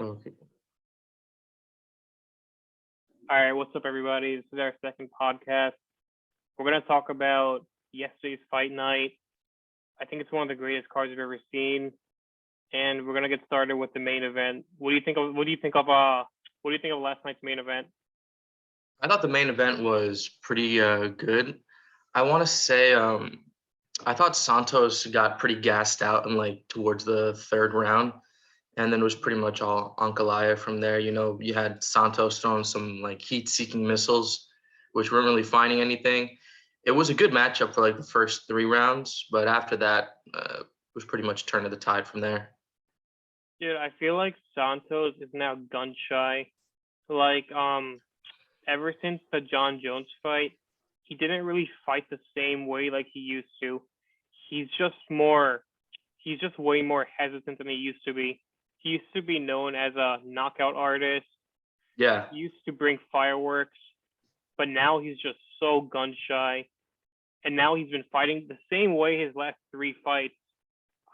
Okay. All right, what's up, everybody? This is our second podcast. We're going to talk about yesterday's fight night. I think it's one of the greatest cards I've ever seen, and we're going to get started with the main event. What do you think of last night's main event? I thought the main event was pretty good. I want to say I thought Santos got pretty gassed out in towards the third round, and then it was pretty much all Ankalaev from there. You had Santos throwing some heat-seeking missiles, which weren't really finding anything. It was a good matchup for the first 3 rounds, but after that, it was pretty much turn of the tide from there. Dude, I feel like Santos is now gun shy. Ever since the John Jones fight, he didn't really fight the same way like he used to. He's just way more hesitant than he used to be. He used to be known as a knockout artist. Yeah. He used to bring fireworks, but now he's just so gun shy. And now he's been fighting the same way his last 3 fights.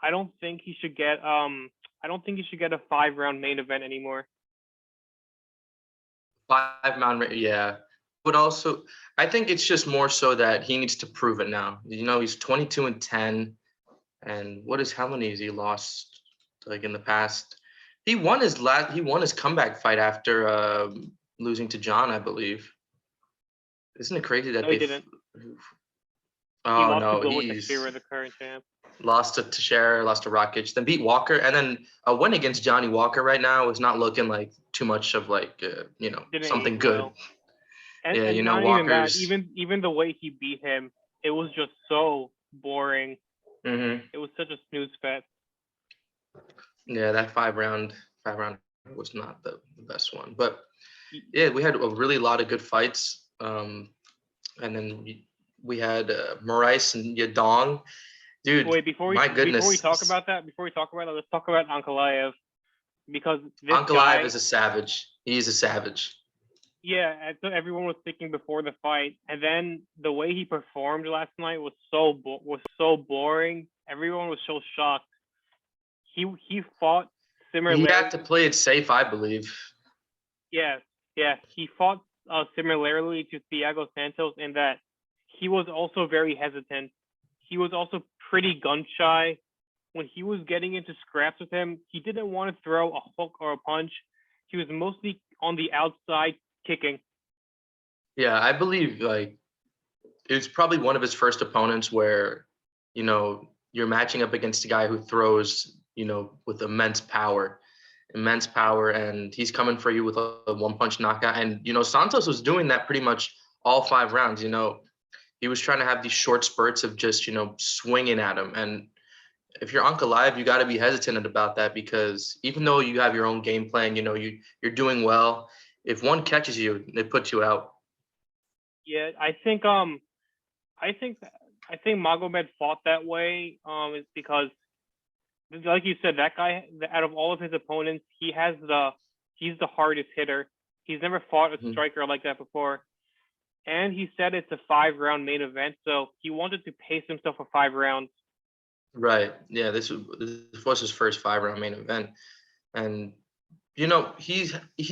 I don't think he should get a 5-round main event anymore. 5-round, yeah. But also, I think it's just more so that he needs to prove it now. He's 22-10, and how many has he lost in the past? He won his comeback fight after losing to John, I believe. Isn't it crazy that he didn't? Oh no, he's the current champ. Lost to Teixeira, lost to Rakic, then beat Walker, and then a win against Johnny Walker right now is not looking like too much of something good. Well. And not Walker's even that, even the way he beat him, it was just so boring. Mm-hmm. It was such a snooze fest. Yeah, that 5-round was not the best one, but yeah, we had a really lot of good fights. And then we had Moraes and Yadong. Dude, wait, before we talk about that, let's talk about Ankalaev, because Ankalaev is a savage. He's a savage. Yeah, that's what everyone was thinking before the fight, and then the way he performed last night was so boring. Everyone was so shocked. He fought similarly. He had to play it safe, I believe. Yeah. He fought similarly to Thiago Santos in that he was also very hesitant. He was also pretty gun shy. When he was getting into scraps with him, he didn't want to throw a hook or a punch. He was mostly on the outside kicking. Yeah, I believe it was probably one of his first opponents where, you're matching up against a guy who throws, with immense power, and he's coming for you with a 1-punch knockout. And, Santos was doing that pretty much all 5 rounds. He was trying to have these short spurts of just, swinging at him. And if you're Ankalaev, you got to be hesitant about that, because even though you have your own game plan, you're doing well. If one catches you, it puts you out. Yeah, I think Magomed fought that way. Is because, like you said, that guy, out of all of his opponents, he's the hardest hitter. He's never fought a striker like that before. And he said it's a 5-round main event, so he wanted to pace himself for 5 rounds. Right. Yeah, this was his first 5-round main event. And, he's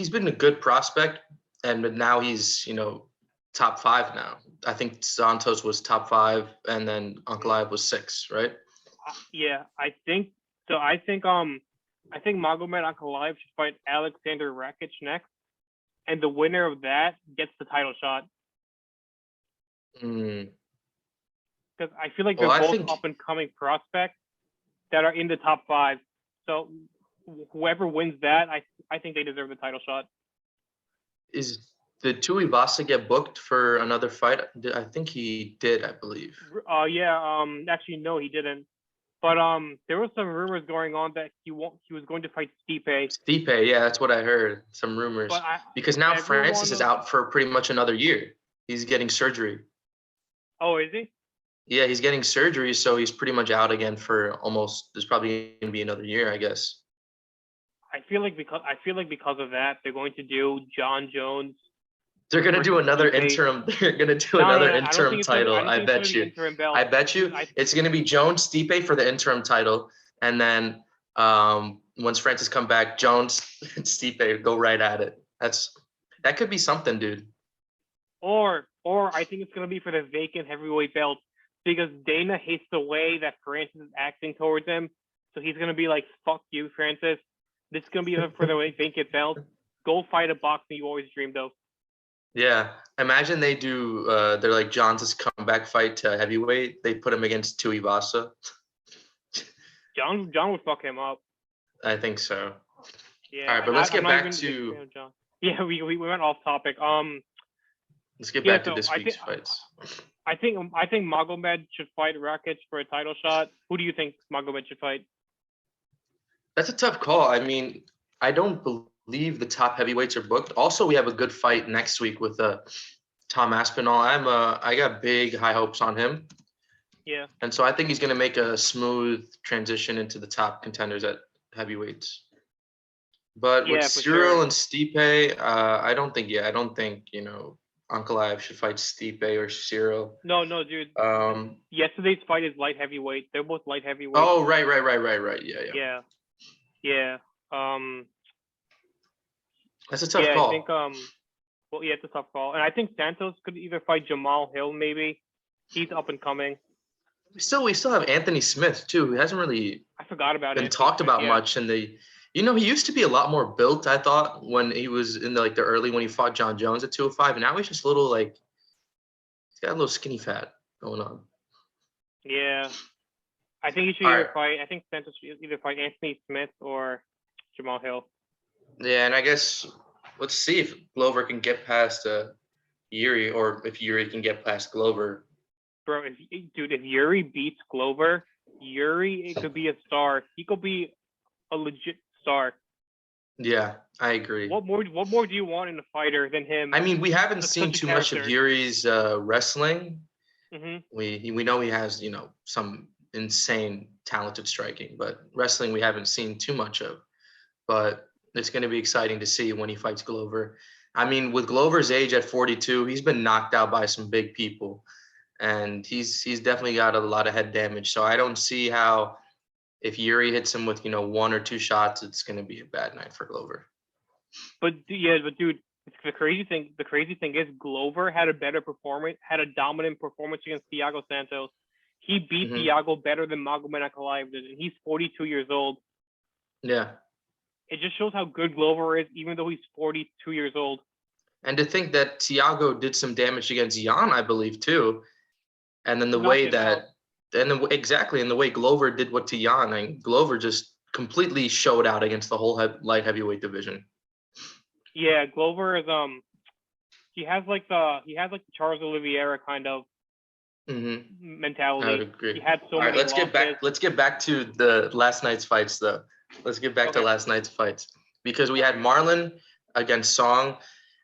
been a good prospect, and now he's, top 5 now. I think Santos was top 5, and then Ankalaev was 6, right? Yeah, I think so. I think Magomed Ankalaev should fight Alexander Rakic next, and the winner of that gets the title shot. Because I feel like they're both up-and-coming prospects that are in the top 5. So whoever wins that, I think they deserve the title shot. Did Tuivasa get booked for another fight? I think he did, I believe. Yeah. Actually, no, he didn't. But there were some rumors going on that he was going to fight Stipe. Stipe, yeah, that's what I heard. Some rumors. Because now Francis is out for pretty much another year. He's getting surgery. Oh, is he? Yeah, he's getting surgery, so he's pretty much out again for almost. There's probably gonna be another year, I guess. I feel like because of that, they're going to do John Jones. They're gonna do another interim. They're gonna do another interim title. I bet you. It's gonna be Jones Stipe for the interim title, and then once Francis come back, Jones and Stipe go right at it. That could be something, dude. Or I think it's gonna be for the vacant heavyweight belt because Dana hates the way that Francis is acting towards him. So he's gonna be like, "Fuck you, Francis. This is gonna be for the vacant belt. Go fight a boxing you always dreamed of." Yeah, imagine they do. They're like John's comeback fight to heavyweight. They put him against Tuivasa. John would fuck him up. I think so. Yeah. All right, but let's get back I'm to. not John. Yeah, we went off topic. Let's get back to so this week's fights. I think Magomed should fight Rakic for a title shot. Who do you think Magomed should fight? That's a tough call. I mean, I don't believe the top heavyweights are booked. Also, we have a good fight next week with Tom Aspinall. I got big high hopes on him. Yeah. And so I think he's going to make a smooth transition into the top contenders at heavyweights. But with Cyril and Stipe, I don't think Ankalaev should fight Stipe or Cyril. No, dude. Yesterday's fight is light heavyweight. They're both light heavyweight. Oh, right. Yeah. That's a tough call. I think it's a tough call. And I think Santos could either fight Jamal Hill, maybe. He's up and coming. We still have Anthony Smith too, who hasn't really been talked about much. And he used to be a lot more built, I thought, when he was in the early when he fought John Jones at 205. And now he's just a little he's got a little skinny fat going on. Yeah. I think he should I think Santos should either fight Anthony Smith or Jamal Hill. Yeah, and I guess let's see if Glover can get past Jiri, or if Jiri can get past Glover. Bro, if Jiri beats Glover, it could be a star. He could be a legit star. Yeah, I agree. What more do you want in a fighter than him? I mean, we haven't seen too much of Jiri's wrestling. Mm-hmm. We know he has some insane talented striking, but wrestling we haven't seen too much of. But it's going to be exciting to see when he fights Glover. I mean, with Glover's age at 42, he's been knocked out by some big people, and he's definitely got a lot of head damage. So I don't see how, if Jiri hits him with one or two shots, it's going to be a bad night for Glover. But dude, the crazy thing is Glover had a dominant performance against Thiago Santos. He beat Thiago better than Magomed Ankalaev did, and he's 42 years old. Yeah. It just shows how good Glover is, even though he's 42 years old. And to think that Thiago did some damage against Jan, I believe, too. And then the way Glover did what to Jan, and Glover just completely showed out against the whole light heavyweight division. Yeah, Glover is he has the Charles Oliveira kind of mentality. I would agree. He had so All right, many let's get back to the last night's fights, though. Let's get back to last night's fights, because we had Marlon against Song,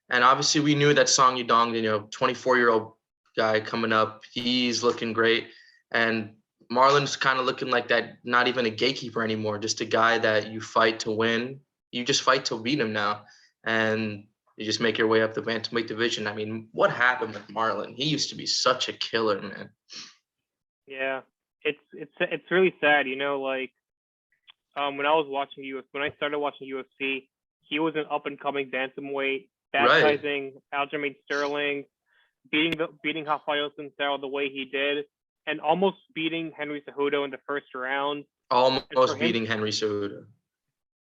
and obviously we knew that Song Yadong, 24-year-old guy coming up, he's looking great, and Marlon's kind of looking like that, not even a gatekeeper anymore, just a guy that you fight to win. You just fight to beat him now, and you just make your way up the bantamweight division. I mean, what happened with Marlon? He used to be such a killer, man. Yeah, it's really sad, when I started watching UFC, he was an up and coming bantamweight, baptizing Aljamain Sterling, beating Rafael Sincero the way he did, and almost beating Henry Cejudo in the first round. Almost beating Henry Cejudo.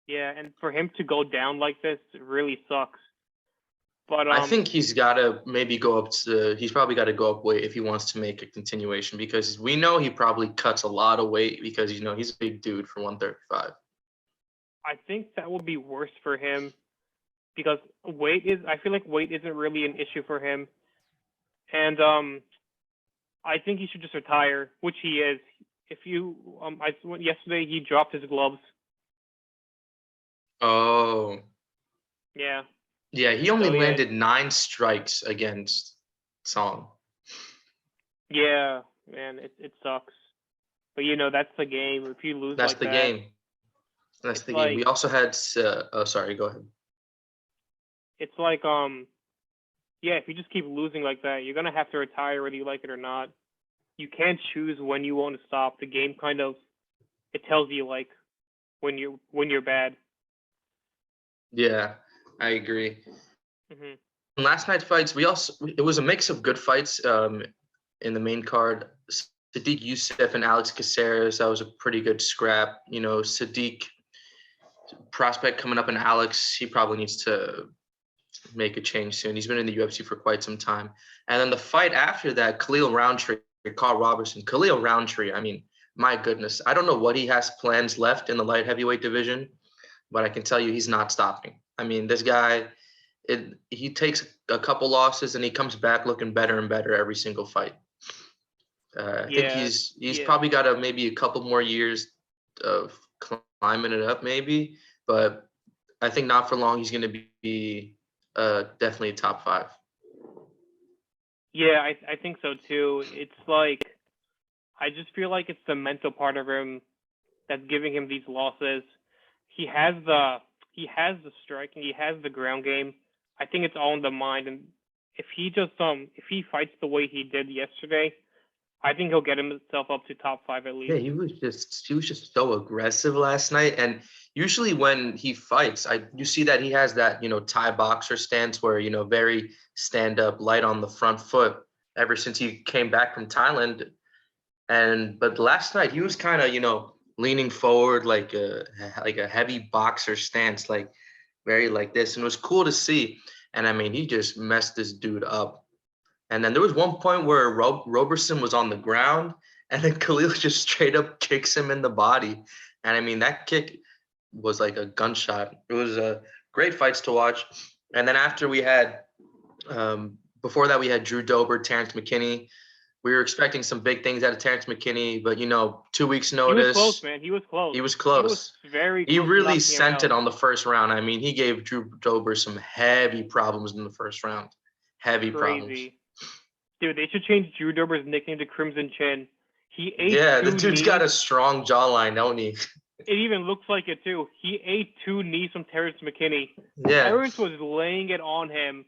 Yeah, and for him to go down like this really sucks. But I think he's got to maybe go up to. He's probably got to go up weight if he wants to make a continuation, because we know he probably cuts a lot of weight because he's a big dude for 135. I think that would be worse for him because I feel like weight isn't really an issue for him, and I think he should just retire, which he is. Yesterday he dropped his gloves. Oh. Yeah. Yeah, he only landed 9 strikes against Song. Yeah, man, it sucks. But that's the game. If you lose, that's the game. That's the game. We also had. Sorry, go ahead. It's like if you just keep losing like that, you're gonna have to retire whether you like it or not. You can't choose when you want to stop. The game kind of it tells you when you're bad. Yeah, I agree. Hmm. Last night's fights, it was a mix of good fights in the main card. Sadiq Youssef and Alex Caceres, that was a pretty good scrap. You know, Sadiq prospect coming up, and Alex, he probably needs to make a change soon. He's been in the UFC for quite some time. And then the fight after that, Khalil Rountree, Karl Roberson. Khalil Rountree, I mean, my goodness. I don't know what he has plans left in the light heavyweight division, but I can tell you he's not stopping. I mean, this guy, he takes a couple losses and he comes back looking better and better every single fight. I think Yeah, he's probably got maybe a couple more years of climbing it up, maybe, but I think not for long he's going to be definitely a top 5. yeah, I think so too. It's like I just feel like it's the mental part of him that's giving him these losses. He has the striking, he has the ground game. I think it's all in the mind, and if he fights the way he did yesterday, I think he'll get himself up to top 5 at least. Yeah, he was just so aggressive last night. And usually when he fights, you see that he has that, Thai boxer stance where, very stand up, light on the front foot ever since he came back from Thailand. But last night he was kind of, leaning forward like a heavy boxer stance, like very like this. And it was cool to see. And I mean, he just messed this dude up. And then there was one point where Roberson was on the ground, and then Khalil just straight up kicks him in the body. And I mean, that kick was like a gunshot. It was great fights to watch. And then after before that, we had Drew Dober, Terrence Mckinney. We were expecting some big things out of Terrence Mckinney, but 2 weeks notice. He was close, man. He was close. He was close. He was very close. He really sent it on the first round. I mean, he gave Drew Dober some heavy problems in the first round. Heavy problems. Dude, they should change Drew Dober's nickname to Crimson Chin. He ate the dude's knees. Got a strong jawline, don't he? It even looks like it too. He ate 2 knees from Terrence Mckinney. Yeah. Terrence was laying it on him.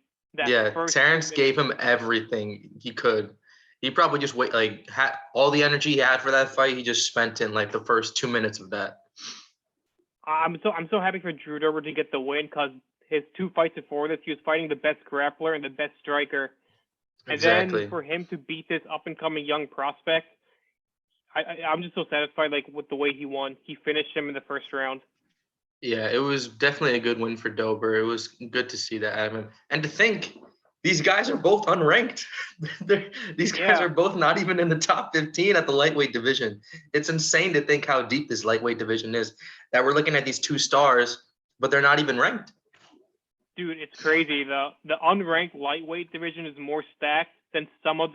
Terrence gave him everything he could. He probably just had all the energy he had for that fight. He just spent in like the first 2 minutes of that. I'm so happy for Drew Dober to get the win, because his 2 fights before this, he was fighting the best grappler and the best striker. And then for him to beat this up-and-coming young prospect, I'm just so satisfied with the way he won. He finished him in the first round. Yeah, it was definitely a good win for Dober. It was good to see that out of him. And to think, these guys are both unranked. These guys are both not even in the top 15 at the lightweight division. It's insane to think how deep this lightweight division is, that we're looking at these 2 stars, but they're not even ranked. Dude, it's crazy. The unranked lightweight division is more stacked than some of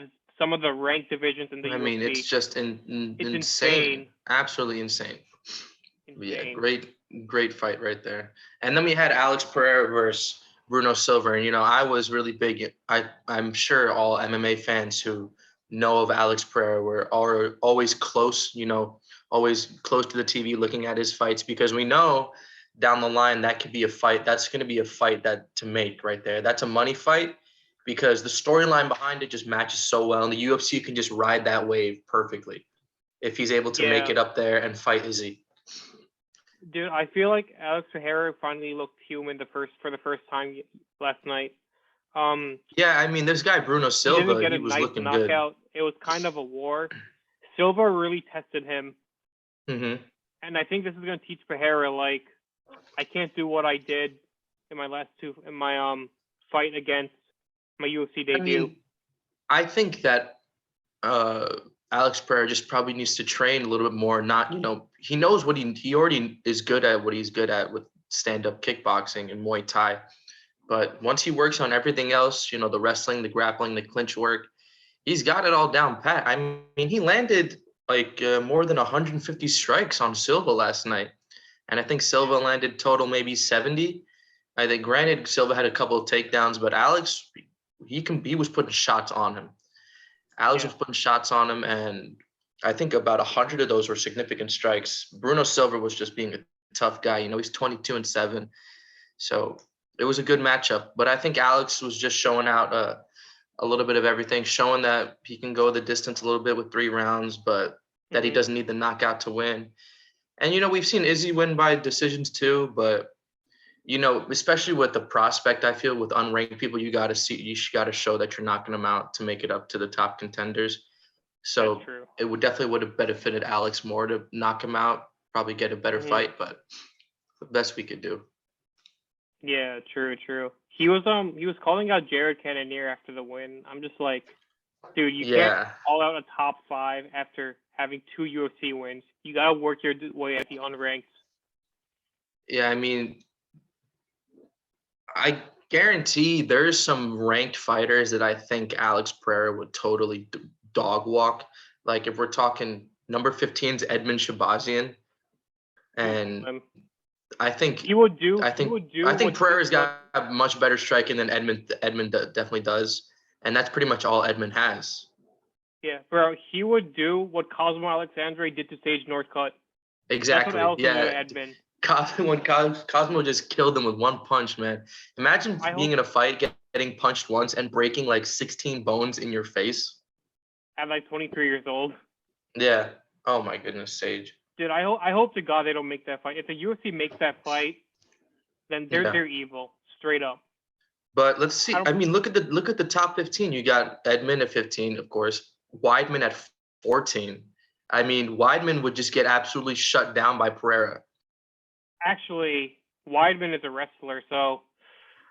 the ranked divisions in the UFC. I mean, it's just insane. Absolutely insane. Yeah, great fight right there. And then we had Alex Pereira versus Bruno Silva. And, I was really big. I'm sure all MMA fans who know of Alex Pereira are always close, always close to the TV looking at his fights, because we know down the line that could be a fight. That's going to be a fight to make right there. That's a money fight, because the storyline behind it just matches so well. And the UFC can just ride that wave perfectly if he's able to make it up there and fight Izzy. Dude, I feel like Alex Pereira finally looked human for the first time last night. Yeah, I mean, this guy Bruno Silva, he didn't get a was nice looking knockout. good. It was kind of a war. Silva really tested him. Mm-hmm. And I think this is going to teach Pereira, I can't do what I did in my fight against my UFC debut. I mean, I think that Alex Pereira just probably needs to train a little bit more. Not, he knows what he already is good at, what he's good at with stand-up kickboxing and Muay Thai. But once he works on everything else, the wrestling, the grappling, the clinch work, he's got it all down pat. I mean, he landed more than 150 strikes on Silva last night. And I think Silva landed total maybe 70. I think, granted, Silva had a couple of takedowns, but Alex, he was putting shots on him. Alex was putting shots on him, and I think about 100 of those were significant strikes. Bruno Silva was just being a tough guy. He's 22-7. So it was a good matchup. But I think Alex was just showing out a little bit of everything, showing that he can go the distance a little bit with 3 rounds, but that he doesn't need the knockout to win. And we've seen Izzy win by decisions too, but especially with the prospect, I feel with unranked people, you got to show that you're knocking them out to make it up to the top contenders. So That's true. it would have benefited Alex more to knock him out, probably get a better fight, but the best we could do. Yeah, true. He was calling out Jared Cannonier after the win. I'm just like, dude, you can't call out a top 5 after having 2 UFC wins. You gotta work your way at the unranked. Yeah, I mean, I guarantee there's some ranked fighters that I think Alex Pereira would totally dog walk. Like if we're talking number 15's Edmund Shabazian, and I think he would do. I think Pereira's got much better striking than Edmund. Edmund definitely does, and that's pretty much all Edmund has. Yeah, bro, he would do what Cosmo Alexandre did to Sage Northcutt. Exactly. That's what Edmund. When Cosmo just killed him with one punch, man. Imagine being in a fight, getting punched once, and breaking like 16 bones in your face. At like 23 years old. Yeah. Oh my goodness, Sage. Dude, I hope to God they don't make that fight. If the UFC makes that fight, then they're evil, straight up. But let's see. I mean, look at the top 15. You got Edmund at 15, of course. Weidman at 14. I mean, Weidman would just get absolutely shut down by Pereira. Actually, Weidman is a wrestler, so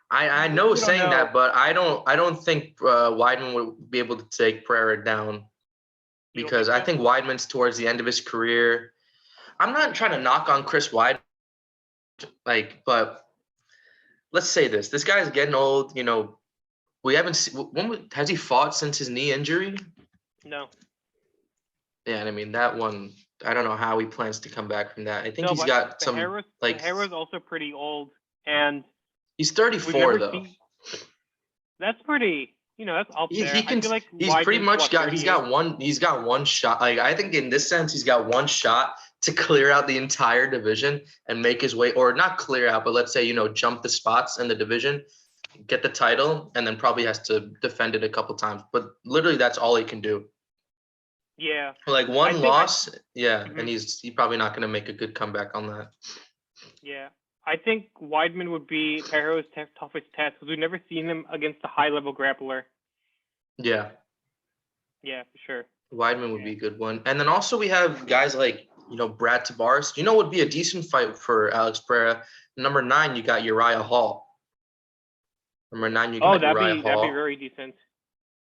I know saying that, but I don't think Weidman would be able to take Pereira down, because I think Weidman's towards the end of his career. I'm not trying to knock on Chris Weidman, but let's say this: this guy's getting old. We haven't seen. Has he fought since his knee injury? No. Yeah, and I mean that one. I don't know how he plans to come back from that. I think he's got some Pereira's also pretty old, and he's 34 though. That's pretty. That's up there. I feel like he's pretty much he's got one shot. Like I think in this sense, he's got one shot to clear out the entire division and make his way, or not clear out, but let's say jump the spots in the division, get the title, and then probably has to defend it a couple times. But literally, that's all he can do. Yeah. Like one loss, and he's probably not going to make a good comeback on that. Yeah. I think Weidman would be Pereira's toughest test because we've never seen him against a high-level grappler. Yeah. Yeah, for sure. Weidman would be a good one. And then also we have guys like, Brad Tavares. Would be a decent fight for Alex Pereira. Number 9, you got Uriah Hall. Number 9, you got Uriah Hall. That'd be very decent.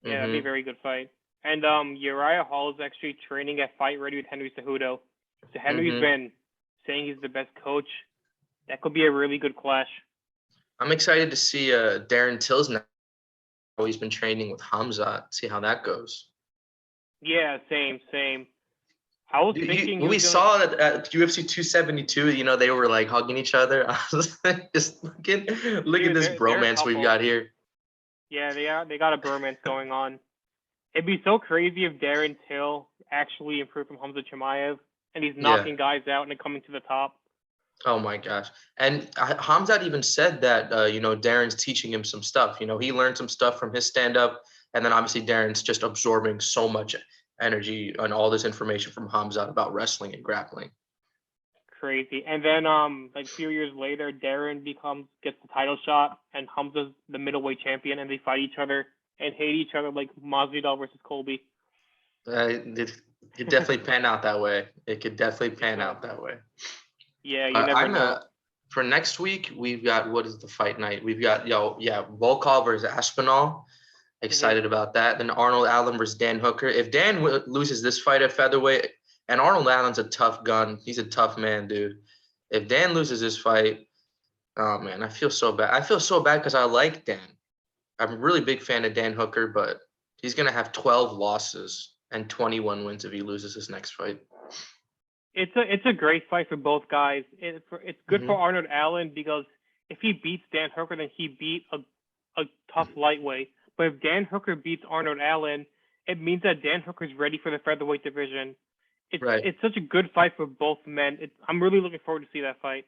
Yeah, that'd be a very good fight. And Uriah Hall is actually training at Fight Ready with Henry Cejudo. So Henry's been saying he's the best coach. That could be a really good clash. I'm excited to see Darren Till's now. He's been training with Khamzat. See how that goes. Yeah, same. I was thinking we saw that at UFC 272. They were like hugging each other. I was like, just look at this bromance we've got here. Yeah, they got a bromance going on. It'd be so crazy if Darren Till actually improved from Khamzat Chimaev and he's knocking guys out and then coming to the top. Oh my gosh. And Khamzat even said that, Darren's teaching him some stuff. He learned some stuff from his stand-up. And then obviously Darren's just absorbing so much energy and all this information from Khamzat about wrestling and grappling. Crazy. And then like a few years later, Darren gets the title shot and Khamzat's the middleweight champion and they fight each other and hate each other like Masvidal versus Colby. It could definitely pan out that way. Yeah, you never know. For next week, we've got, what is the fight night? We've got, Volkov versus Aspinall. Excited about that. Then Arnold Allen versus Dan Hooker. If Dan loses this fight at featherweight, and Arnold Allen's a tough gun. He's a tough man, dude. If Dan loses this fight, oh, man, I feel so bad. I feel so bad because I like Dan. I'm a really big fan of Dan Hooker, but he's going to have 12 losses and 21 wins if he loses his next fight. It's a great fight for both guys. It's good for Arnold Allen because if he beats Dan Hooker, then he beat a tough lightweight. But if Dan Hooker beats Arnold Allen, it means that Dan Hooker's ready for the featherweight division. It's such a good fight for both men. I'm really looking forward to see that fight.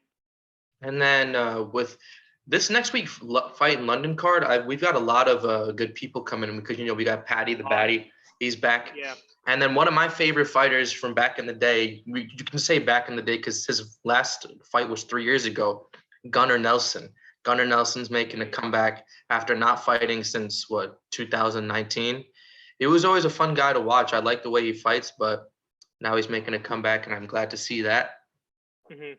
And then with this next week fight in London card, we've got a lot of good people coming in because we got Patty the Batty He's back. Yeah. And then one of my favorite fighters from back in the day, you can say back in the day because his last fight was 3 years ago, Gunnar Nelson. Gunnar Nelson's making a comeback after not fighting since, 2019. It was always a fun guy to watch. I like the way he fights, but now he's making a comeback, and I'm glad to see that. Mm-hmm.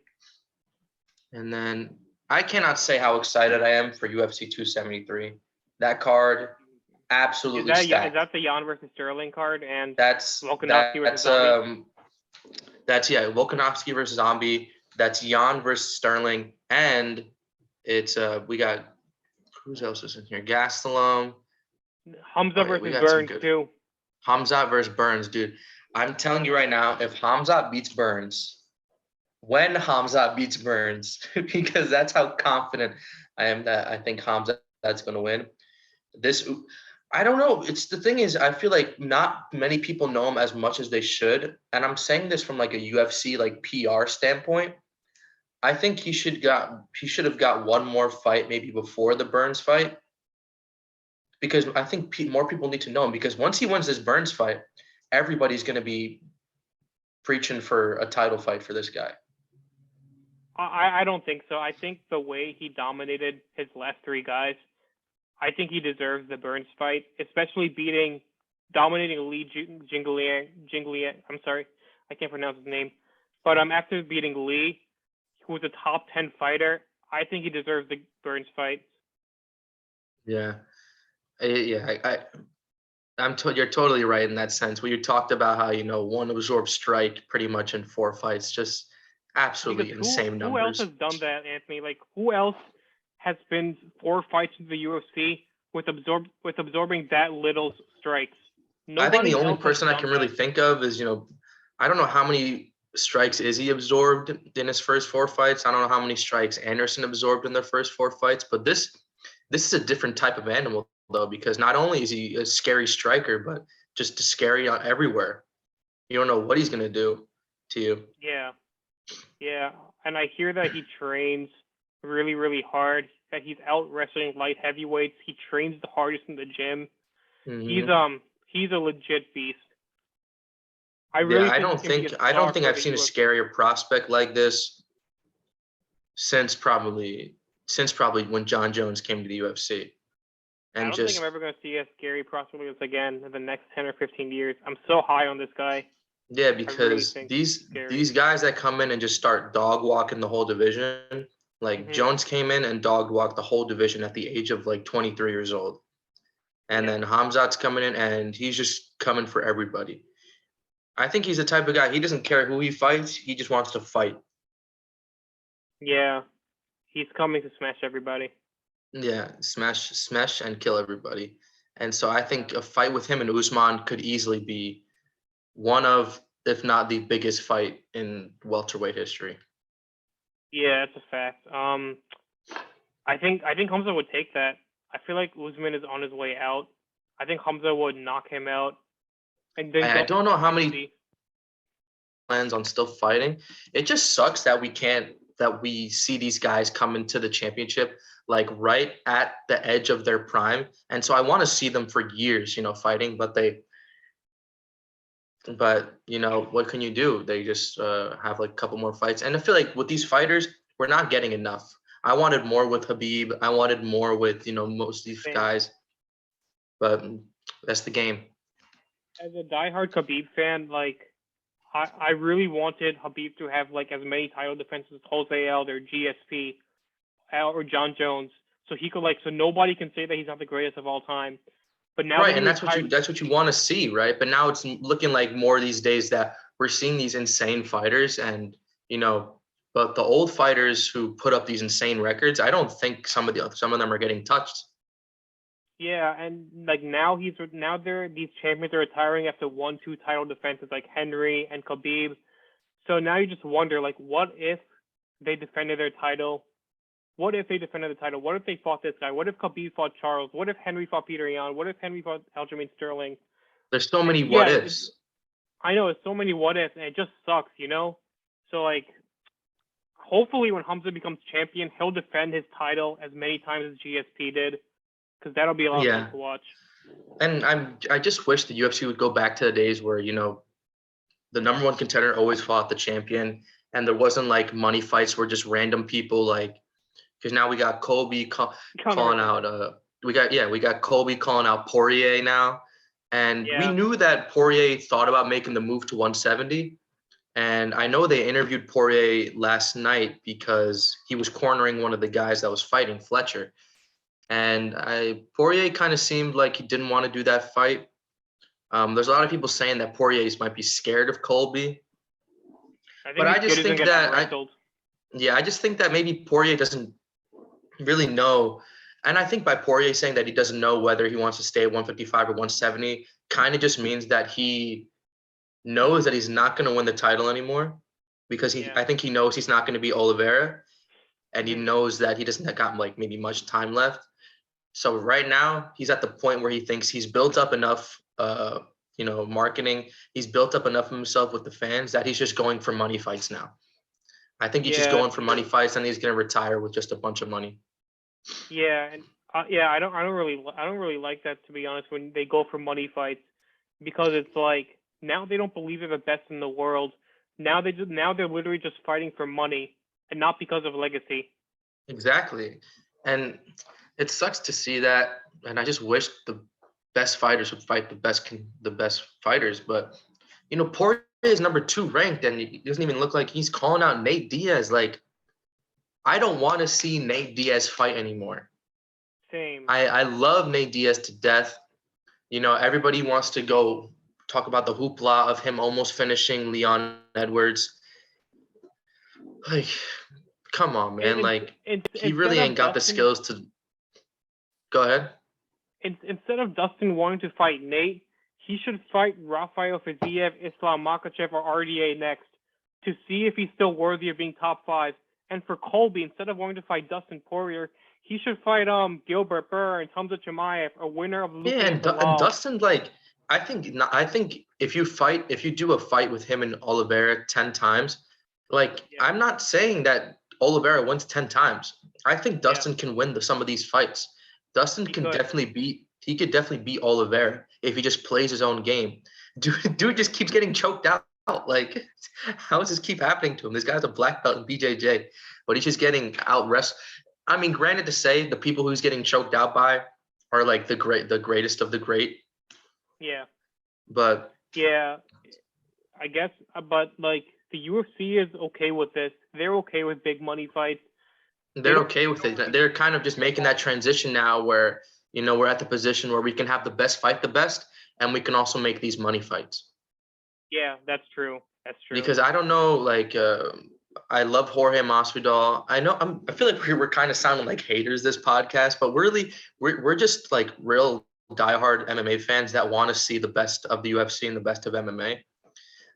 And then I cannot say how excited I am for UFC 273. That card, absolutely stacked. Is that the Jan versus Sterling card? And That's Volkanovski versus Zombie? Volkanovski versus Zombie. That's Jan versus Sterling, and it's we got who else is in here? Gastelum. Khamzat versus Burns too. Khamzat versus Burns, dude. I'm telling you right now, if Khamzat beats Burns, when Khamzat beats Burns, because that's how confident I am that I think Khamzat's going to win. I don't know. It's the thing is, I feel like not many people know him as much as they should, and I'm saying this from like a UFC like PR standpoint. I think he should have got one more fight maybe before the Burns fight, because I think more people need to know him, because once he wins this Burns fight, everybody's going to be preaching for a title fight for this guy. I don't think so. I think the way he dominated his last 3 guys, I think he deserves the Burns fight, especially dominating Lee Jingliang. I'm sorry, I can't pronounce his name. But after beating Lee, who was a top 10 fighter, I think he deserves the Burns fight. Yeah. You're totally right in that sense. Where you talked about how, one absorbed strike pretty much in 4 fights, just absolutely insane numbers. Who else has done that, Anthony? Like, who else has been 4 fights in the UFC with absorbing that little strikes? I think the only person I can really think of is, I don't know how many strikes Izzy absorbed in his first 4 fights. I don't know how many strikes Anderson absorbed in their first 4 fights, but this is a different type of animal, though, because not only is he a scary striker, but just scary everywhere. You don't know what he's going to do to you. Yeah. And I hear that he trains really, really hard, that he's out wrestling light heavyweights. He trains the hardest in the gym. Mm-hmm. He's a legit beast. I don't think I've seen a scarier prospect like this since probably when John Jones came to the UFC. And I don't think I'm ever going to see a scary prospect like this again in the next 10 or 15 years. I'm so high on this guy. Yeah, because these guys that come in and just start dog walking the whole division, like Jones came in and dog walked the whole division at the age of like 23 years old. And then Khamzat's coming in and he's just coming for everybody. I think he's the type of guy, he doesn't care who he fights, he just wants to fight. Yeah, he's coming to smash everybody. Yeah, smash and kill everybody. And so I think a fight with him and Usman could easily be one of, if not the biggest fight in welterweight history. Yeah, that's a fact. I think Khamzat would take that. I feel like Usman is on his way out. I think Khamzat would knock him out. And then I don't know how many plans on still fighting. It just sucks that we see these guys come into the championship like right at the edge of their prime. And so I want to see them for years, fighting, but what can you do? They just have like a couple more fights. And I feel like with these fighters, we're not getting enough. I wanted more with Khabib. I wanted more with, most of these guys. But that's the game. As a diehard Khabib fan, like, I really wanted Khabib to have like as many title defenses as Jose Aldo or GSP or John Jones, so he could so nobody can say that he's not the greatest of all time. But now and that's what you want to see, right? But now it's looking like more these days that we're seeing these insane fighters, and but the old fighters who put up these insane records, I don't think some of them are getting touched. Yeah, and like now these champions are retiring after 1-2 title defenses like Henry and Khabib. So now you just wonder, like, what if they defended their title? What if they defended the title? What if they fought this guy? What if Khabib fought Charles? What if Henry fought Peter Yan? What if Henry fought Aljamain Sterling? There's so many what ifs. I know, it's so many what ifs, and it just sucks, So like, hopefully when Khamzat becomes champion, he'll defend his title as many times as GSP did. Because that'll be a lot of fun to watch. And I just wish the UFC would go back to the days where, the number one contender always fought the champion, and there wasn't like money fights where just random people like, because now we got Colby calling out we got Colby calling out Poirier now, and we Yeah. knew that Poirier thought about making the move to 170, and I know they interviewed Poirier last night because he was cornering one of the guys that was fighting Fletcher, and Poirier kind of seemed like he didn't want to do that fight. There's a lot of people saying that Poirier might be scared of Colby, but I just think that I just think that maybe Poirier doesn't really know. And I think by Poirier saying that he doesn't know whether he wants to stay at 155 or 170 kind of just means that he knows that he's not going to win the title anymore, because I think he knows he's not going to be Oliveira, and he knows that he doesn't got like maybe much time left. So right now he's at the point where he thinks he's built up enough marketing. He's built up enough of himself with the fans that he's just going for money fights now. I think he's just going for money fights, and he's going to retire with just a bunch of money. Yeah, and I don't really like that, to be honest, when they go for money fights, because it's like now they don't believe they're the best in the world. Now they're literally just fighting for money and not because of legacy. Exactly, and it sucks to see that. And I just wish the best fighters would fight the best fighters. But Poirier is number 2 ranked, and he doesn't even look like he's calling out Nate Diaz. Like, I don't want to see Nate Diaz fight anymore. Same. I love Nate Diaz to death. Everybody wants to go talk about the hoopla of him almost finishing Leon Edwards. Like, come on, man. He really ain't got the skills to. Go ahead. Instead of Dustin wanting to fight Nate, he should fight Rafael Fiziev, Islam Makhachev, or RDA next to see if he's still worthy of being top 5. And for Colby, instead of wanting to fight Dustin Poirier, he should fight Gilbert Burr and Khamzat Chimaev, a winner of Luke. And Dustin, I think if you do a fight with him and Oliveira 10 times, I'm not saying that Oliveira wins 10 times. I think Dustin can win some of these fights. Dustin could definitely beat Oliveira if he just plays his own game. Dude just keeps getting choked out. Like, how does this keep happening to him? This guy's a black belt in BJJ, but he's just getting out wrestled. I mean, granted to say the people who's getting choked out by are like the greatest of the great. Yeah. But yeah, I guess. But like the UFC is okay with this. They're okay with big money fights. They're okay with it. They're kind of just making that transition now where, we're at the position where we can have the best fight the best, and we can also make these money fights. Yeah, that's true. That's true. Because I don't know, I love Jorge Masvidal. I feel like we're kind of sounding like haters this podcast, but we're just like real diehard MMA fans that want to see the best of the UFC and the best of MMA.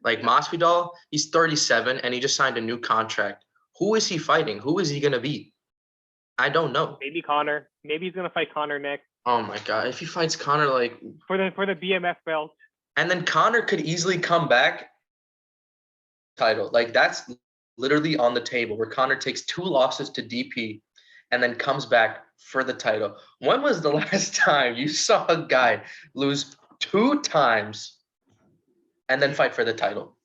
Like Masvidal, he's 37 and he just signed a new contract. Who is he fighting? Who is he going to beat? I don't know. Maybe Conor. Maybe he's going to fight Conor next. Oh my God. If he fights Conor, for the BMF belt. And then Conor could easily come back title. That's literally on the table where Conor takes 2 losses to DP and then comes back for the title. When was the last time you saw a guy lose 2 times and then fight for the title?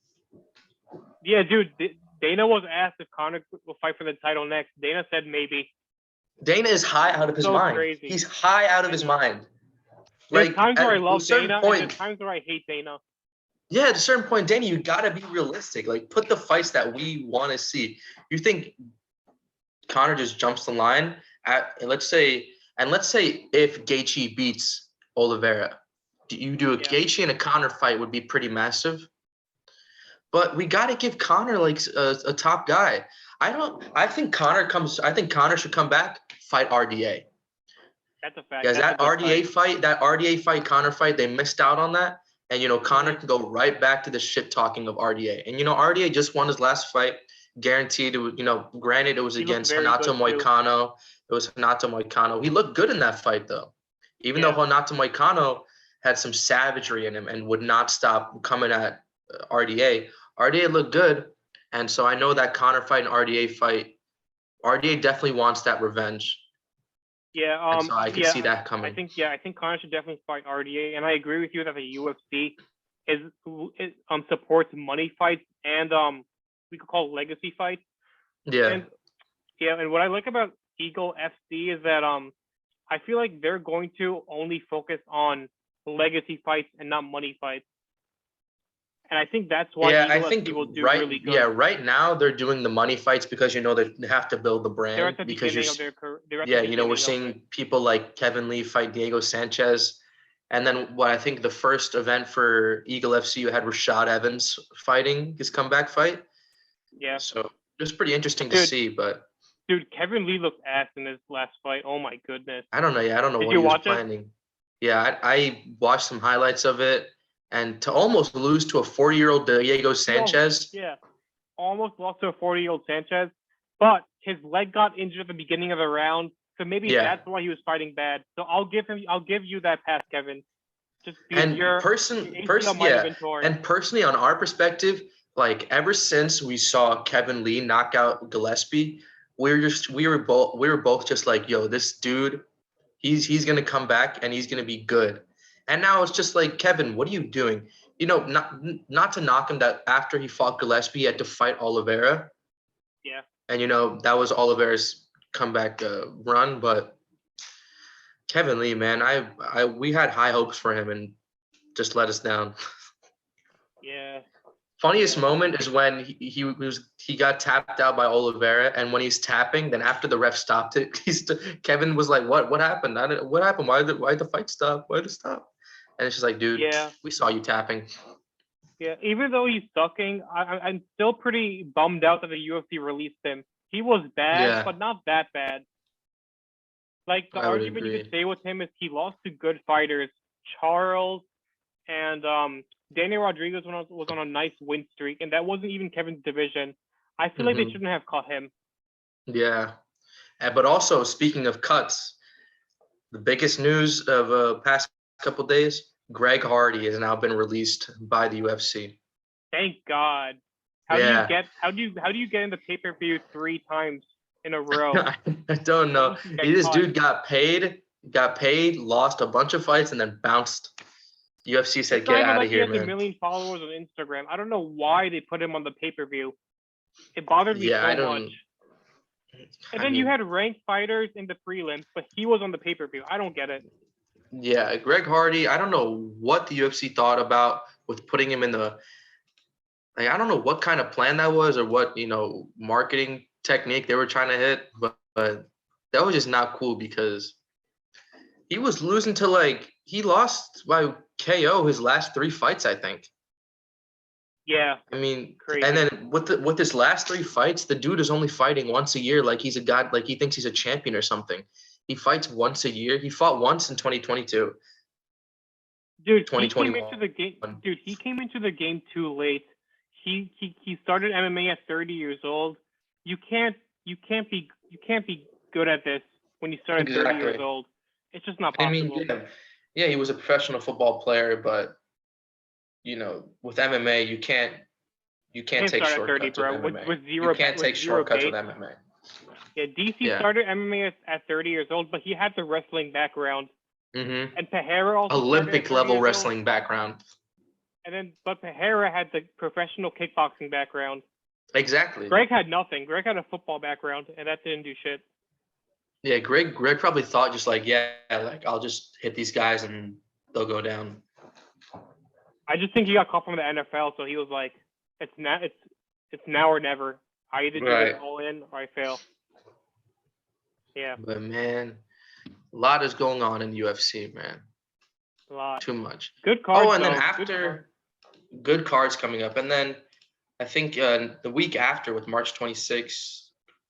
Yeah, dude. Dana was asked if Conor will fight for the title next. Dana said maybe. Dana is high out of his mind. Crazy. He's high out of his mind. There's times where I love Dana, and there's times where I hate Dana. Yeah, at a certain point, Dana, you gotta be realistic. Put the fights that we want to see. You think Conor just jumps the line let's say if Gaethje beats Oliveira, you do a Gaethje and a Conor fight would be pretty massive. But we got to give Conor a top guy. I think Conor should come back, fight RDA. That's a fact. Because that RDA fight, Conor fight, they missed out on that. And, Conor can go right back to the shit talking of RDA. And, RDA just won his last fight, guaranteed. Granted, it was against Renato Moicano. It was Renato Moicano. He looked good in that fight, though. Even though Renato Moicano had some savagery in him and would not stop coming at RDA. RDA looked good. And so I know that Conor fight and RDA fight, RDA definitely wants that revenge. Yeah, And so I could see that I coming. think Conor should definitely fight RDA, and I agree with you that the UFC supports money fights and we could call legacy fights. Yeah. And and what I like about Eagle FC is that I feel like they're going to only focus on legacy fights and not money fights. And I think that's why Yeah, I Eagle think FC will do really good. right now they're doing the money fights because they have to build the brand. They're at the because beginning of their career. we're seeing people like Kevin Lee fight Diego Sanchez. And then what I think the first event for Eagle FC, you had Rashad Evans fighting his comeback fight. Yeah. So it was pretty interesting to see, but dude, Kevin Lee looked ass in his last fight. Oh my goodness. I don't know. Yeah, I don't know what he was planning. Yeah, I watched some highlights of it, and to almost lose to a 40-year-old Diego Sanchez. Yeah, almost lost to a 40-year-old Sanchez, but his leg got injured at the beginning of the round, so maybe that's why he was fighting bad. So I'll give you that pass, Kevin. Just and personally on our perspective, like ever since we saw Kevin Lee knock out Gillespie, we were both just like, yo, this dude, he's gonna come back and he's gonna be good. And now it's just like, Kevin, what are you doing? Not to knock him, that after he fought Gillespie, he had to fight Oliveira. Yeah. And that was Oliveira's comeback run, but Kevin Lee, man, we had high hopes for him and just let us down. Yeah. Funniest moment is when he got tapped out by Oliveira, and when he's tapping, then after the ref stopped it, Kevin was like, "What happened? What happened? Why did the fight stop? Why did it stop?" And it's just like, dude, we saw you tapping. Yeah, even though he's sucking, I'm still pretty bummed out that the UFC released him. He was bad, but not that bad. Like, the argument you could say with him is he lost to good fighters, Charles and Daniel Rodriguez was on a nice win streak, and that wasn't even Kevin's division. I feel like they shouldn't have caught him. Yeah, but also speaking of cuts, the biggest news of past couple days, Greg Hardy has now been released by the UFC. Thank God. How do you get in the pay-per-view 3 times in a row? I don't know. This dude got paid, lost a bunch of fights, and then bounced. UFC said, "Get out of here, man." He has 1 million followers on Instagram. I don't know why they put him on the pay-per-view. It bothered me so much. And then you had ranked fighters in the prelims, but he was on the pay-per-view. I don't get it. Yeah, Greg Hardy, I don't know what the UFC thought about with putting him in the I don't know what kind of plan that was or what, marketing technique they were trying to hit, but that was just not cool because he was losing to he lost by KO his last 3 fights, I think. Yeah. I mean, crazy. And then with his last 3 fights, the dude is only fighting once a year, like he's a god, like he thinks he's a champion or something. He fights once a year. He fought once in 2022. Dude, 2021. He came into the game too late. He started MMA at 30 years old. You can't be good at this when you start at 30 years old. It's just not possible. I mean, he was a professional football player, but with MMA, you can't take shortcuts with MMA. You can't take shortcuts with MMA. Yeah, DC started MMA at 30 years old, but he had the wrestling background. Mm-hmm. And Pereira also Olympic level wrestling background. But Pereira had the professional kickboxing background. Exactly. Greg had nothing. Greg had a football background, and that didn't do shit. Yeah, Greg probably thought just I'll just hit these guys and they'll go down. I just think he got caught from the NFL, so he was like, it's now or never. I either do this all in or I fail. Yeah. But man, a lot is going on in the UFC, man. A lot. Too much. Good cards. Oh, and then after, good cards coming up, and then I think the week after with March 26th,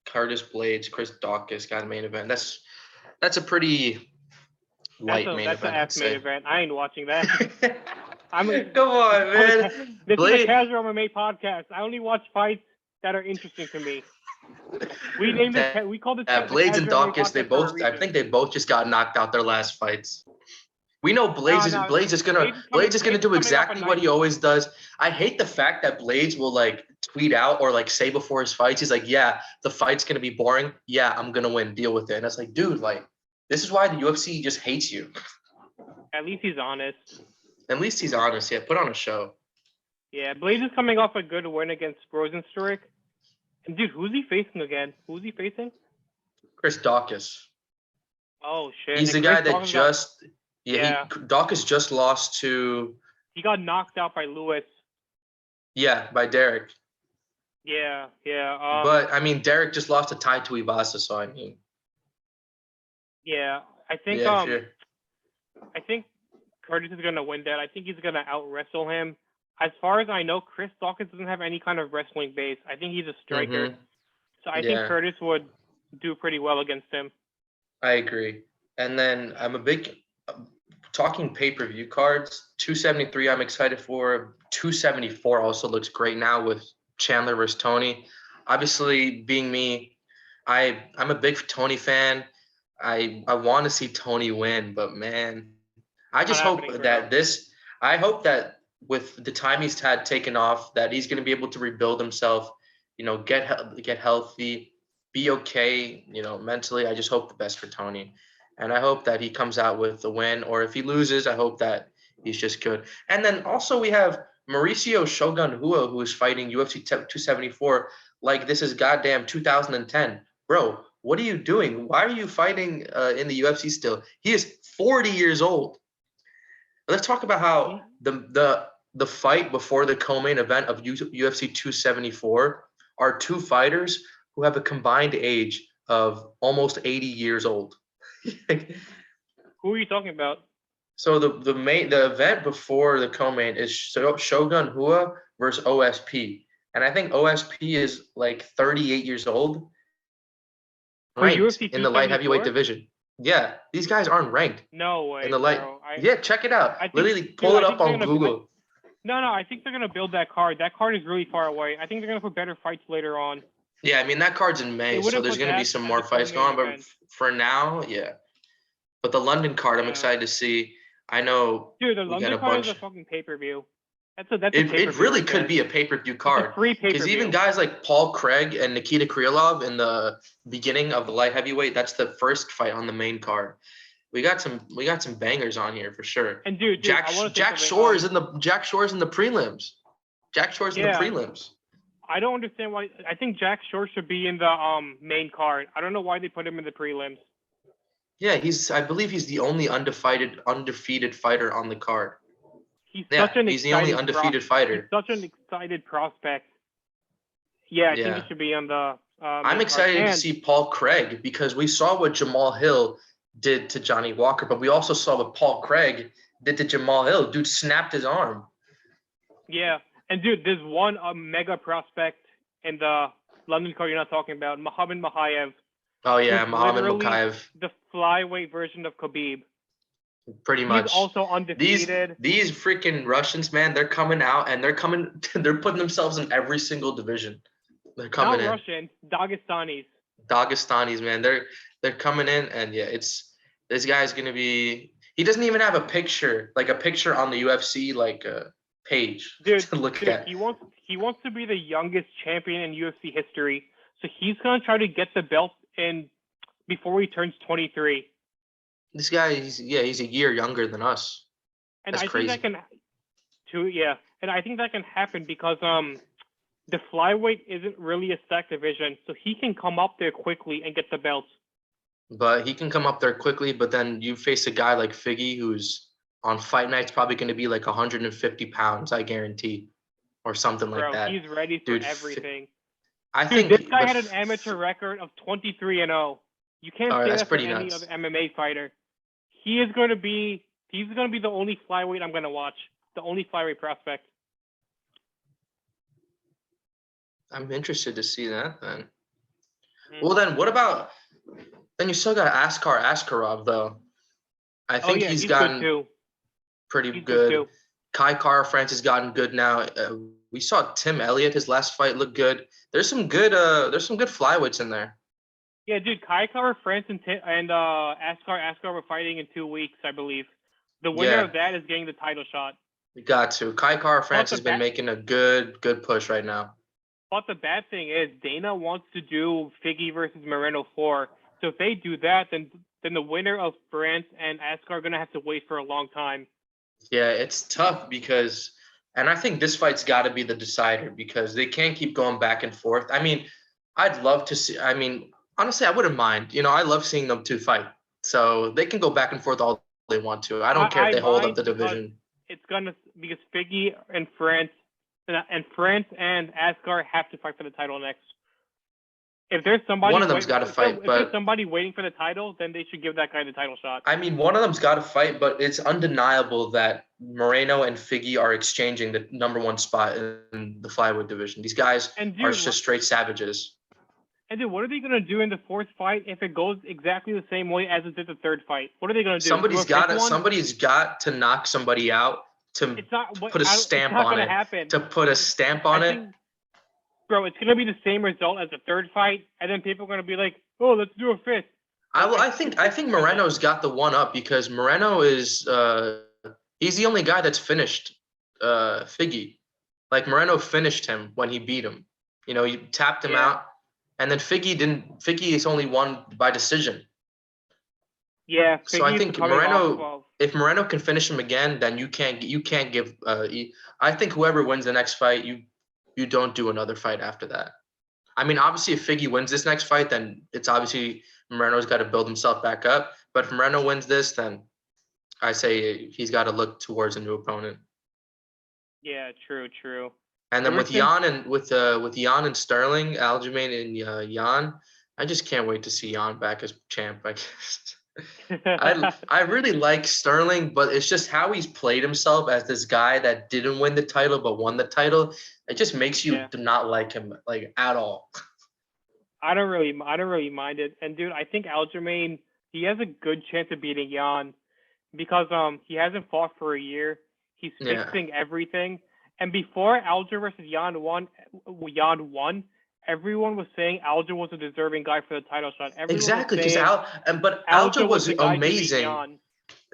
Curtis Blaydes, Chris Daukaus got a main event. That's a pretty light main event. That's an ass main event. I ain't watching that. Come on, man. This is a casual MMA podcast. I only watch fights that are interesting to me. We named it. We called it. Blaydes and Daukaus. I think they both just got knocked out their last fights. We know Blaydes is gonna do exactly what he always does. I hate the fact that Blaydes will tweet out or say before his fights, he's like, "Yeah, the fight's gonna be boring. Yeah, I'm gonna win. Deal with it." And it's like, dude, This is why the UFC just hates you. At least he's honest. At least he's honest. Yeah, put on a show. Yeah, Blaydes is coming off a good win against Rosenstruik. And dude, who's he facing again? Who's he facing? Chris Daukaus. Oh shit! He's the And guy Chris that Daukaus just got- Daukaus just lost to he got knocked out by Lewis. by Derek. Yeah. But I mean, Derek just lost a tie to Ibasa, so I mean. Yeah, I think Sure. I think Curtis is gonna win that. I think he's gonna out wrestle him. As far as I know, Chris Daukaus doesn't have any kind of wrestling base. I think he's a striker. So I think Curtis would do pretty well against him. I agree. And then I'm a big talking pay-per-view cards. 273 I'm excited for. 274 also looks great now with Chandler versus Tony. Obviously, being me, I'm a big Tony fan. I want to see Tony win, but man, I just hope that I hope that with the time he's had taken off, that he's going to be able to rebuild himself, get healthy, be okay, mentally. I just hope the best for Tony. And I hope that he comes out with the win, or if he loses, I hope that he's just good. And then also we have Mauricio Shogun Rua, who is fighting UFC 274 like this is goddamn 2010. Bro, what are you doing? Why are you fighting in the UFC still? He is 40 years old. Let's talk about how the fight before the co-main event of UFC 274 are two fighters who have a combined age of almost 80 years old. Who are you talking about? So the event before the co-main is Shogun Rua versus OSP, and I think OSP is like 38 years old. Ranked in the light heavyweight division. Yeah, these guys aren't ranked. No way. In the light. Yeah, check it out. Literally pull it up on Google. No, I think they're gonna build that card. That card is really far away. I think they're gonna put better fights later on. Yeah, I mean that card's in May, so there's gonna be some more fights going on. But for now, yeah. But the London card, I'm excited to see. I know. Dude, the London card is a fucking pay-per-view. It really could be a pay-per-view card. It's a free pay-per-view. Because even guys like Paul Craig and Nikita Krylov in the beginning of the light heavyweight, that's the first fight on the main card. We got some bangers on here for sure. And dude, Jack Shore is in the prelims. Jack Shore's in the prelims. I don't understand why. I think Jack Shore should be in the main card. I don't know why they put him in the prelims. Yeah, I believe he's the only undefeated fighter on the card. He's the only undefeated fighter. He's such an excited prospect. Yeah, I think he should be on the. I'm excited to see Paul Craig because we saw what Jamal Hill did to Johnny Walker, but we also saw what Paul Craig did to Jamal Hill. Dude snapped his arm. Yeah, and dude, there's one mega prospect in the London card you're not talking about, Mokaev. Oh yeah, Mokaev. The flyweight version of Khabib. Pretty much. He's also undefeated. These freaking Russians, man, they're coming out and they're putting themselves in every single division. They're coming in. Not Russian, Dagestanis. Dagestanis, man, they're coming in, and yeah, this guy's gonna be. He doesn't even have a picture on the UFC page to look at. He wants to be the youngest champion in UFC history, so he's gonna try to get the belt in before he turns 23. This guy, he's a year younger than us. And That's crazy. And I think that can happen because the flyweight isn't really a stacked division, so he can come up there quickly and get the belt. But he can come up there quickly, but then you face a guy like Figgy who's on fight nights probably going to be like 150 pounds, I guarantee, or something like that. He's ready for everything. I think this guy had an amateur record of 23-0. You can't say that for any other MMA fighter. He's going to be the only flyweight I'm going to watch. The only flyweight prospect. I'm interested to see that then. Well, then what about? Then you still got Askar Askarov though. I think he's gotten pretty good. Kai Kara France has gotten good now. We saw Tim Elliott his last fight look good. There's some good flyweights in there. Yeah, dude, Kai Kara France and Askar were fighting in 2 weeks, I believe. The winner of that is getting the title shot. You got to. Kai Kara France has been making a good push right now. But the bad thing is Dana wants to do Figgy versus Moreno 4. So if they do that, then then the winner of France and Askar are gonna have to wait for a long time. Yeah, it's tough because, and I think this fight's got to be the decider because they can't keep going back and forth. I mean, I'd love to see. I mean, honestly, I wouldn't mind. I love seeing them two fight. So they can go back and forth all they want to. I don't care if they hold up the division. It's because Figgy and France and Askar have to fight for the title next. If there's somebody, one of them's got to fight, if there's somebody waiting for the title, then they should give that guy the title shot. I mean, one of them's got to fight, but it's undeniable that Moreno and Figgy are exchanging the number one spot in the flyweight division. These guys are just straight savages. And dude, what are they gonna do in the fourth fight if it goes exactly the same way as it did the third fight? What are they gonna do? Somebody's got to knock somebody out to put a stamp on it. Happen. To put a stamp on it. Bro, it's gonna be the same result as the third fight, and then people are gonna be like, "Oh, let's do a fifth." I think Moreno's got the one up because Moreno is he's the only guy that's finished Figgy. Like Moreno finished him when he beat him. He tapped him out, and then Figgy didn't. Figgy is only won by decision. Yeah. So I think Moreno, if Moreno can finish him again, then you can't give. I think whoever wins the next fight, you don't do another fight after that. I mean, obviously, if Figgy wins this next fight, then it's obviously Moreno's got to build himself back up. But if Moreno wins this, then I say he's got to look towards a new opponent. Yeah, true. And then with Jan and Sterling, Aljamain and Jan, I just can't wait to see Jan back as champ. I guess. I really like Sterling, but it's just how he's played himself as this guy that didn't win the title but won the title. It just makes you not like him at all. I don't really mind it. And dude, I think Aljamain, he has a good chance of beating Jan because he hasn't fought for a year. He's fixing everything. And before Alger versus Jan won, everyone was saying Alger was a deserving guy for the title shot. Exactly, because Alger was amazing.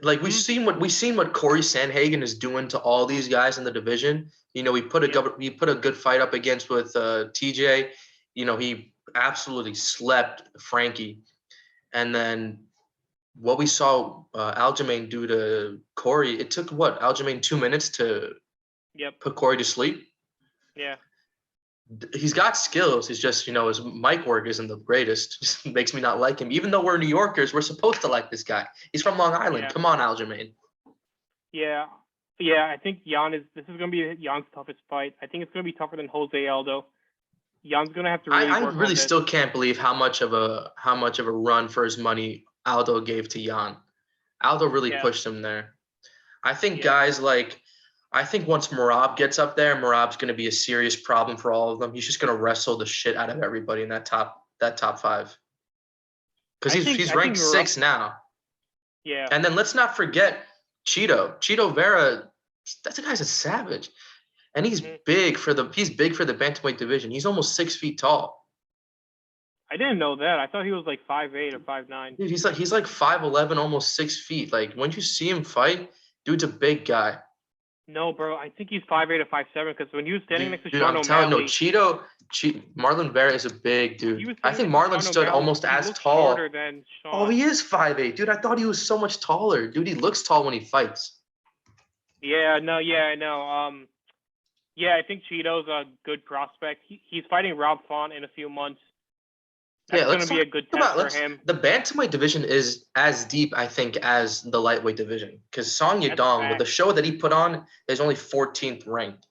Like we've seen what Corey Sandhagen is doing to all these guys in the division. We put a good fight up against with TJ. He absolutely slept Frankie, and then what we saw Aljamain do to Corey. It took Aljamain 2 minutes to put Corey to sleep. Yeah. He's got skills. He's just, his mic work isn't the greatest. Just makes me not like him. Even though we're New Yorkers, we're supposed to like this guy. He's from Long Island. Come on, Aljamain. Yeah. I think this is going to be Jan's toughest fight. I think it's going to be tougher than Jose Aldo. Jan's going to have to really work on this. I really still can't believe how much of a run for his money Aldo gave to Jan. Aldo really pushed him there. I think guys I think once Merab gets up there, Merab's going to be a serious problem for all of them. He's just going to wrestle the shit out of everybody in that top five. Because he's ranked 6 now. Yeah. And then let's not forget Chito Vera. That guy's a savage, and he's big for the bantamweight division. He's almost 6 feet tall. I didn't know that. I thought he was like 5'8" or 5'9". Dude, he's like 5'11", almost 6 feet. Like when you see him fight, dude's a big guy. No, bro. I think he's 5'8" or 5'7" because when he was standing next to Sean O'Malley, Marlon Vera is a big dude. I think Marlon stood almost as tall. Than Sean. Oh, he is 5'8", dude. I thought he was so much taller, dude. He looks tall when he fights. Yeah, no, I know. I think Cheeto's a good prospect. He's fighting Rob Font in a few months. That's going to be a good test for him. The bantamweight division is as deep, I think, as the lightweight division. Because Song Yadong, with the show that he put on, is only 14th ranked.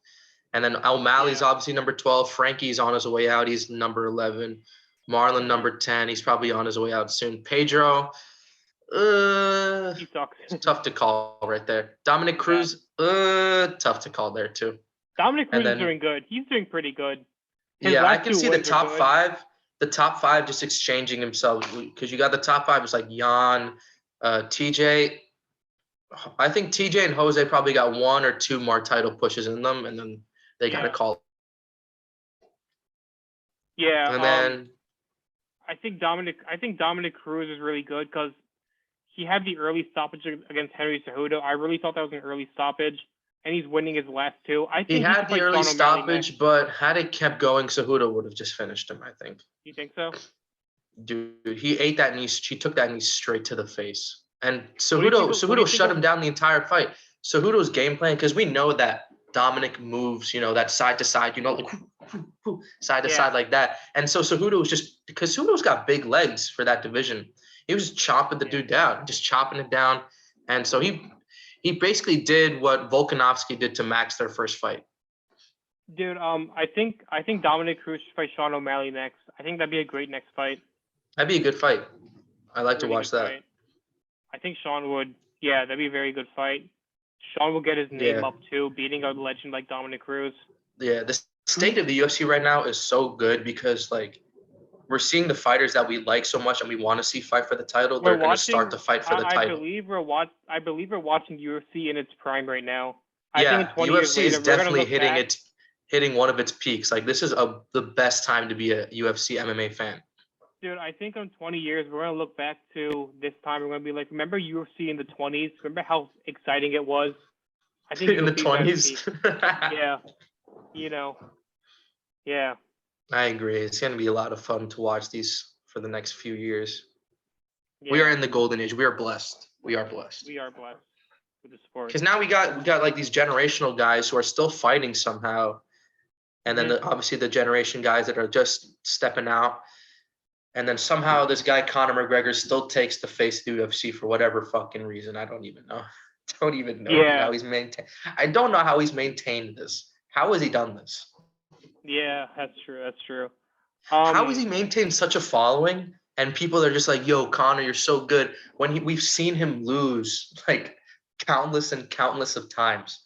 And then O'Malley's obviously number 12. Frankie's on his way out. He's number 11. Marlon, number 10. He's probably on his way out soon. Pedro, he sucks. Tough to call right there. Dominic Cruz, tough to call there too. Dominic Cruz is doing good. He's doing pretty good. I can see the top five. The top five just exchanging themselves because you got the top five. It's like Jan, TJ. I think TJ and Jose probably got 1 or 2 more title pushes in them, and then they got to call. Yeah, and then I think Dominic Cruz is really good because he had the early stoppage against Henry Cejudo. I really thought that was an early stoppage, and he's winning his last 2. I think he had the early stoppage, but had it kept going, Cejudo would have just finished him, I think. You think so? dude, he ate that knee. He took that knee straight to the face. And What do you think Cejudo shut of- him down the entire fight. Cejudo's game plan, because we know that Dominic moves, that side to side, like side to side like that. And so Cejudo was just, because Cejudo's got big legs for that division. He was chopping the dude down, just chopping it down. And so he basically did what Volkanovski did to Max their first fight. Dude, I think Dominic Cruz should fight Sean O'Malley next. I think that'd be a great next fight. That'd be a good fight. I like to Really watch good that. fight. I think Sean would. Yeah, that'd be a very good fight. Sean will get his name up too, beating a legend like Dominic Cruz. Yeah, the state of the UFC right now is so good because we're seeing the fighters that we like so much and we want to see fight for the title. They're going to start to fight for the title. I believe we're watching UFC in its prime right now. I think in 20 UFC years later, is definitely hitting hitting one of its peaks. This is the best time to be a UFC MMA fan. Dude, I think in 20 years, we're going to look back to this time. We're going to be like, remember UFC in the 20s? Remember how exciting it was? I think in the 20s. Yeah. Yeah. I agree. It's going to be a lot of fun to watch these for the next few years. Yeah. We are in the golden age. We are blessed. We are blessed. We are blessed with the sport. Because now we got these generational guys who are still fighting somehow. And then obviously the generation guys that are just stepping out. And then somehow this guy, Conor McGregor, still takes the face of the UFC for whatever fucking reason. I don't even know. How he's maintained. I don't know how he's maintained this. How has he done this? Yeah, that's true. How has he maintained such a following? And people are just like, yo, Conor, you're so good. When we've seen him lose countless and countless of times.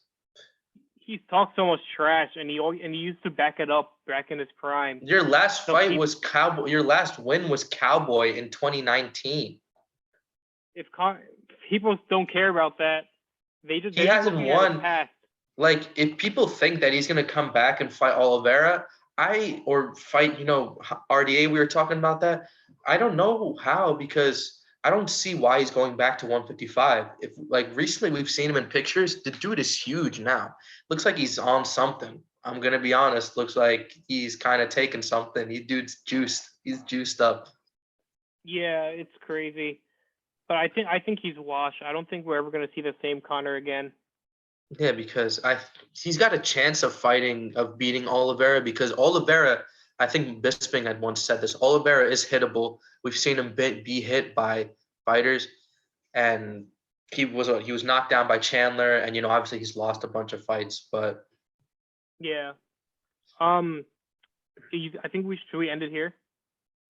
He's talked so much trash, and he used to back it up back in his prime. Your last fight was Cowboy. Your last win was Cowboy in 2019. If people don't care about that, he hasn't won. If people think that he's gonna come back and fight Oliveira, or fight, RDA, we were talking about that. I don't know how, because I don't see why he's going back to 155. If recently we've seen him in pictures, the dude is huge now. Looks like he's on something. I'm gonna be honest. Looks like he's kind of taking something. Dude's juiced. He's juiced up. Yeah, it's crazy. But I think he's washed. I don't think we're ever gonna see the same Conor again. Yeah, because he's got a chance of beating Oliveira, because Oliveira, I think Bisping had once said this, Oliveira is hittable. We've seen him be hit by fighters, and he was knocked down by Chandler, and obviously he's lost a bunch of fights, but yeah. I think should we end it here?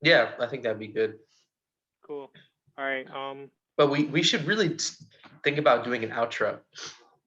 Yeah, I think that'd be good. Cool. All right. But we should really think about doing an outro.